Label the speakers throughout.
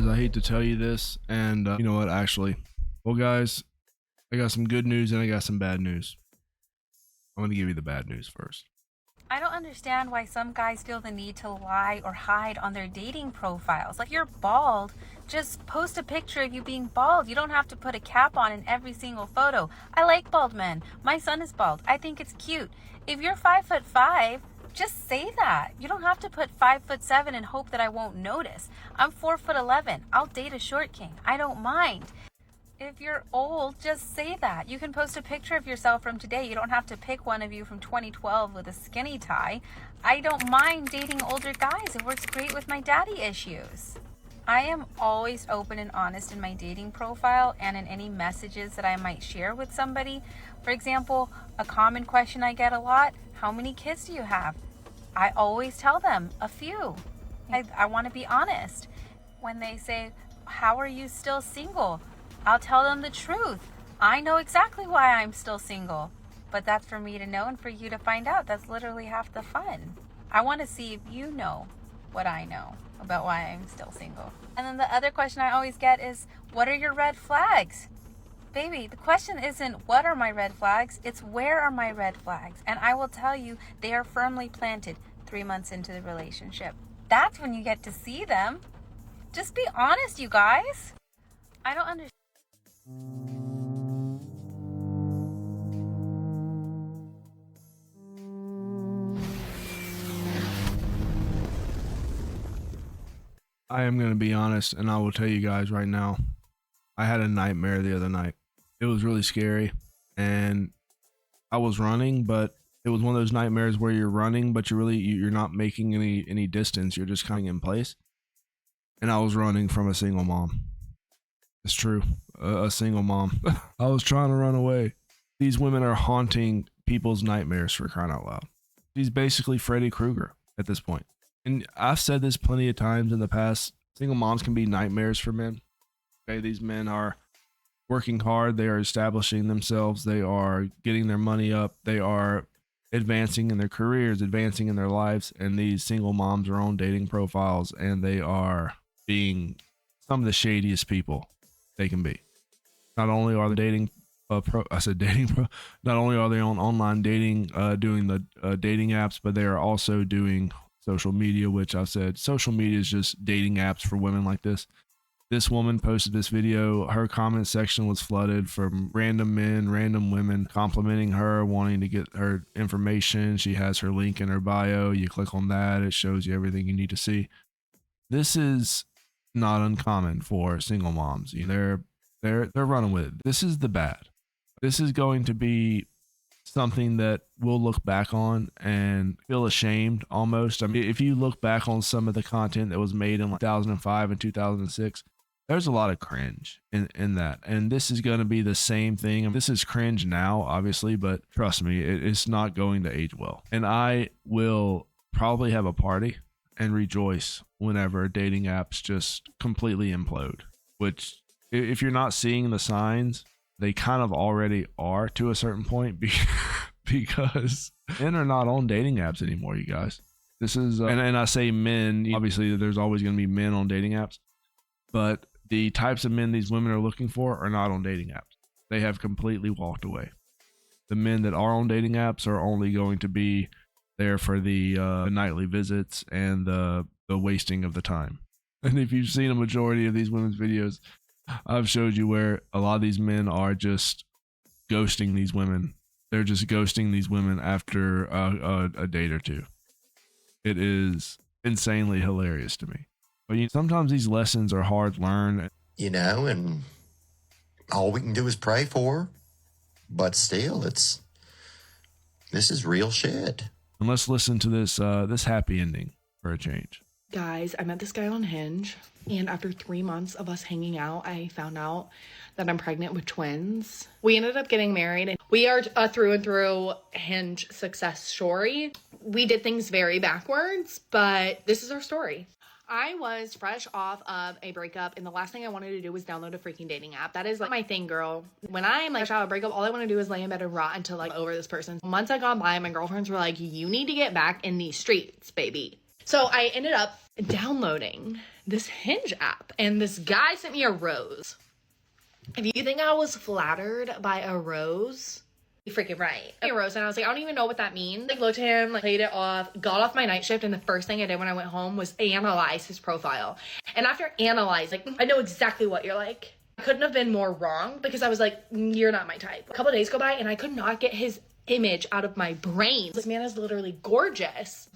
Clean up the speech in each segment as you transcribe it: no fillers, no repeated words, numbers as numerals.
Speaker 1: guys, I hate to tell you this, and you know what, actually, well, guys, I got some good news and I got some bad news. I'm gonna give you the bad news first.
Speaker 2: I don't understand why some guys feel the need to lie or hide on their dating profiles. Like, you're bald, just post a picture of you being bald. You don't have to put a cap on in every single photo. I like bald men. My son is bald. I think it's cute. If you're 5'5", just say that. You don't have to put 5'7" and hope that I won't notice. I'm 4'11". I'll date a short king. I don't mind. If you're old, just say that. You can post a picture of yourself from today. You don't have to pick one of you from 2012 with a skinny tie. I don't mind dating older guys. It works great with my daddy issues. I am always open and honest in my dating profile and in any messages that I might share with somebody. For example, a common question I get a lot: how many kids do you have? I always tell them a few. I want to be honest. When they say, how are you still single? I'll tell them the truth. I know exactly why I'm still single. But that's for me to know and for you to find out. That's literally half the fun. I want to see if you know what I know about why I'm still single. And then the other question I always get is, what are your red flags? Baby, the question isn't what are my red flags, it's where are my red flags? And I will tell you, they are firmly planted 3 months into the relationship. That's when you get to see them. Just be honest, you guys. I don't understand.
Speaker 1: I am gonna be honest, and I will tell you guys right now, I had a nightmare the other night. It was really scary, and I was running, but it was one of those nightmares where you're running, but you're not making any distance. You're just coming in place. And I was running from a single mom. It's true, a single mom. I was trying to run away. These women are haunting people's nightmares, for crying out loud. She's basically Freddy Krueger at this point. And I've said this plenty of times in the past. Single moms can be nightmares for men. Okay, these men are working hard. They are establishing themselves. They are getting their money up. They are advancing in their careers, advancing in their lives. And these single moms are on dating profiles, and they are being some of the shadiest people they can be. Not only are they dating not only are they on online dating, doing the dating apps, but they are also doing social media, which I've said social media is just dating apps for women like this. This woman posted this video. Her comment section was flooded from random men, random women complimenting her, wanting to get her information. She has her link in her bio. You click on that, it shows you everything you need to see. This is not uncommon for single moms. They're running with it. This is the bad. This is going to be something that we'll look back on and feel ashamed almost. I mean, if you look back on some of the content that was made in like 2005 and 2006, there's a lot of cringe in that. And this is going to be the same thing. This is cringe now, obviously, but trust me, it's not going to age well. And I will probably have a party and rejoice whenever dating apps just completely implode, which if you're not seeing the signs, they kind of already are to a certain point because men are not on dating apps anymore, you guys. This is, and I say men, obviously there's always going to be men on dating apps, but the types of men these women are looking for are not on dating apps. They have completely walked away. The men that are on dating apps are only going to be there for the nightly visits and the wasting of the time. And if you've seen a majority of these women's videos, I've showed you where a lot of these men are just ghosting these women. They're just ghosting these women after a date or two. It is insanely hilarious to me. But sometimes these lessons are hard learned.
Speaker 3: And all we can do is pray for her. But still, this is real shit.
Speaker 1: And let's listen to this happy ending for a change.
Speaker 4: Guys, I met this guy on Hinge, and after 3 months of us hanging out, I found out that I'm pregnant with twins. We ended up getting married, and we are a through and through Hinge success story. We did things very backwards, but this is our story. I was fresh off of a breakup, and the last thing I wanted to do was download a freaking dating app. That is like my thing, girl. When I'm like fresh out of a breakup, all I want to do is lay in bed and rot until like over this person. Months had gone by, my girlfriends were like, you need to get back in these streets, baby. So I ended up downloading this Hinge app, and this guy sent me a rose. If you think I was flattered by a rose, you're freaking right. A rose, and I was like, I don't even know what that means. Like, looked at him, like, played it off, got off my night shift, and the first thing I did when I went home was analyze his profile. And after analyzing, I know exactly what you're like. I couldn't have been more wrong, because I was like, you're not my type. A couple of days go by, and I could not get his image out of my brain. This man is literally gorgeous.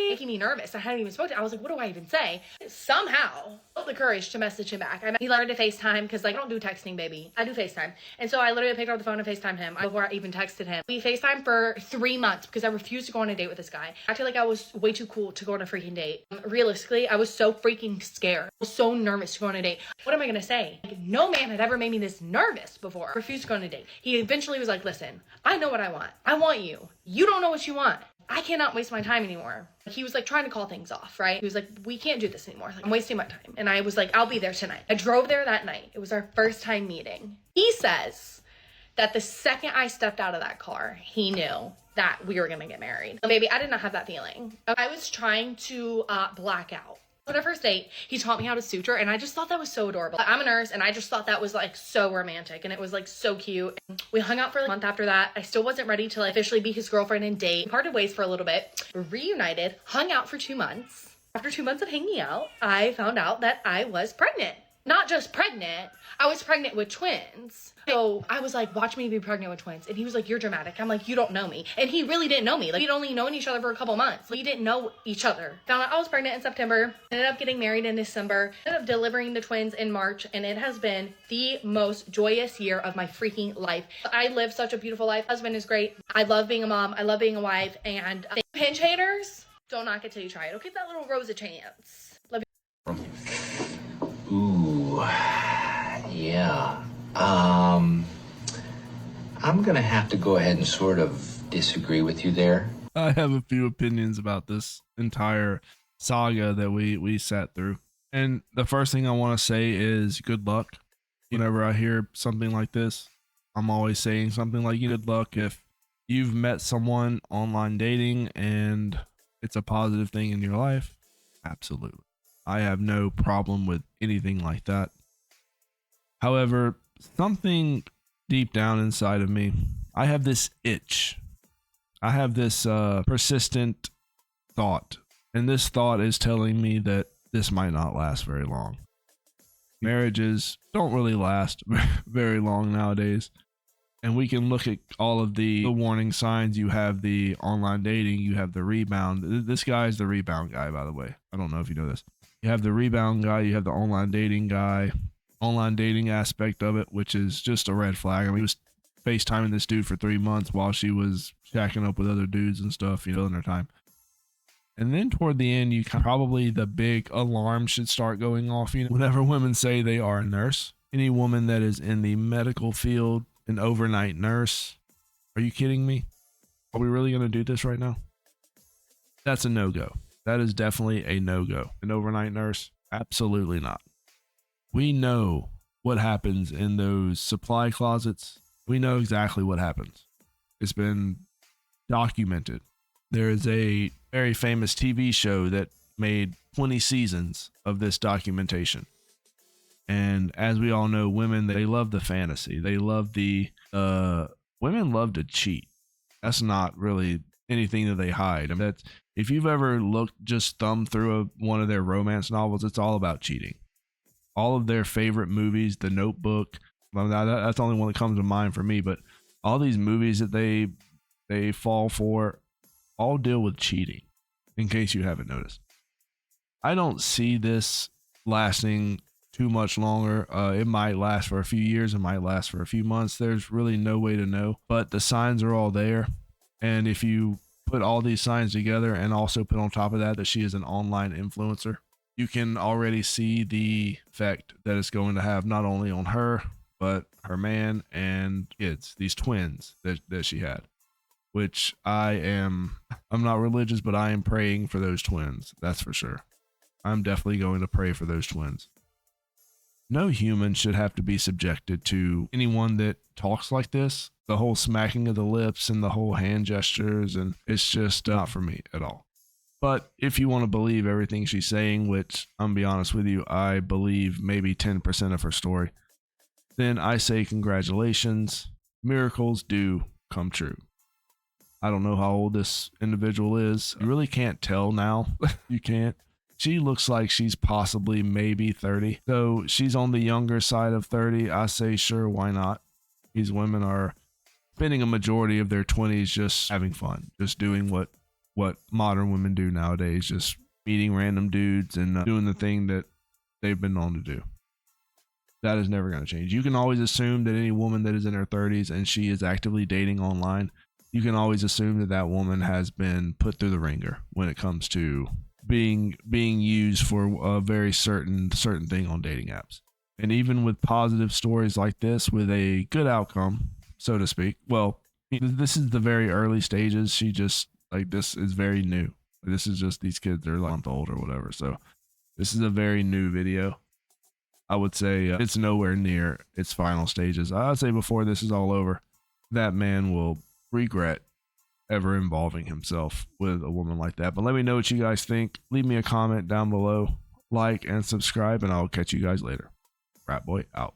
Speaker 4: Making me nervous. I hadn't even spoken to him. I was like, what do I even say? Somehow felt the courage to message him back. He learned to FaceTime, because like, I don't do texting, baby. I do FaceTime. And so I literally picked up the phone and FaceTimed him before I even texted him. We FaceTimed for 3 months because I refused to go on a date with this guy. I acted like I was way too cool to go on a freaking date. Realistically, I was so freaking scared. I was so nervous to go on a date. What am I gonna say? Like, no man had ever made me this nervous before. I refused to go on a date. He eventually was like, listen, I know what I want. I want you. You don't know what you want. I cannot waste my time anymore. He was like trying to call things off, right? He was like, we can't do this anymore. Like, I'm wasting my time. And I was like, I'll be there tonight. I drove there that night. It was our first time meeting. He says that the second I stepped out of that car, he knew that we were gonna get married. So baby, I did not have that feeling. I was trying to black out. On our first date, he taught me how to suture, and I just thought that was so adorable. I'm a nurse, and I just thought that was like so romantic, and it was like so cute. And we hung out for like a month after that. I still wasn't ready to like officially be his girlfriend and date. We parted ways for a little bit, reunited, hung out for 2 months. After 2 months of hanging out, I found out that I was pregnant. Not just pregnant, I was pregnant with twins. So I was like, watch me be pregnant with twins. And he was like, you're dramatic. I'm like, you don't know me. And he really didn't know me. Like, we'd only known each other for a couple months. We didn't know each other. Found out I was pregnant in September. Ended up getting married in December. Ended up delivering the twins in March. And it has been the most joyous year of my freaking life. I live such a beautiful life. Husband is great. I love being a mom. I love being a wife. And Hinge haters, don't knock it till you try it. Okay, give that little rose a chance. Love you.
Speaker 5: Ooh, yeah. I'm gonna have to go ahead and sort of disagree with you there.
Speaker 1: I have a few opinions about this entire saga that we sat through. And the first thing I want to say is good luck. Whenever I hear something like this, I'm always saying something like good luck if you've met someone online dating and it's a positive thing in your life. Absolutely. I have no problem with anything like that. However, something deep down inside of me, I have this itch. I have this persistent thought. And this thought is telling me that this might not last very long. Marriages don't really last very long nowadays. And we can look at all of the warning signs. You have the online dating, you have the rebound. This guy is the rebound guy, by the way. I don't know if you know this. You have the rebound guy, you have the online dating guy, online dating aspect of it, which is just a red flag. I mean, he was FaceTiming this dude for 3 months while she was shacking up with other dudes and stuff, in her time. And then toward the end, probably the big alarm should start going off. Whenever women say they are a nurse, any woman that is in the medical field, an overnight nurse, are you kidding me? Are we really going to do this right now? That's a no-go. That is definitely a no-go. An overnight nurse? Absolutely not. We know what happens in those supply closets. We know exactly what happens. It's been documented. There is a very famous TV show that made 20 seasons of this documentation. And as we all know, women, they love the fantasy. They love women love to cheat. That's not really anything that they hide. I mean, if you've ever thumbed through one of their romance novels, it's all about cheating. All of their favorite movies, The Notebook, that's the only one that comes to mind for me, but all these movies that they fall for all deal with cheating, in case you haven't noticed. I don't see this lasting too much longer. It might last for a few years. It might last for a few months. There's really no way to know, but the signs are all there. And if you put all these signs together and also put on top of that she is an online influencer, you can already see the effect that it's going to have not only on her, but her man and kids, these twins that she had, which I'm not religious, but I am praying for those twins. That's for sure. I'm definitely going to pray for those twins. No human should have to be subjected to anyone that talks like this. The whole smacking of the lips and the whole hand gestures, and it's just not for me at all. But if you want to believe everything she's saying, which I'm gonna be honest with you, I believe maybe 10% of her story, then I say congratulations. Miracles do come true. I don't know how old this individual is. You really can't tell now. You can't. She looks like she's possibly maybe 30. So she's on the younger side of 30. I say, sure, why not? These women are spending a majority of their 20s just having fun, just doing what modern women do nowadays, just meeting random dudes and doing the thing that they've been known to do. That is never going to change. You can always assume that any woman that is in her 30s and she is actively dating online, you can always assume that that woman has been put through the ringer when it comes to being used for a very certain thing on dating apps. And even with positive stories like this with a good outcome, so to speak, well, this is the very early stages. She just, like, this is very new. This is just, these kids are like a month old or whatever. So this is a very new video. I would say it's nowhere near its final stages. I would say before this is all over, that man will regret ever involving himself with a woman like that. But let me know what you guys think. Leave me a comment down below, like and subscribe, and I'll catch you guys later. Rat Boy out.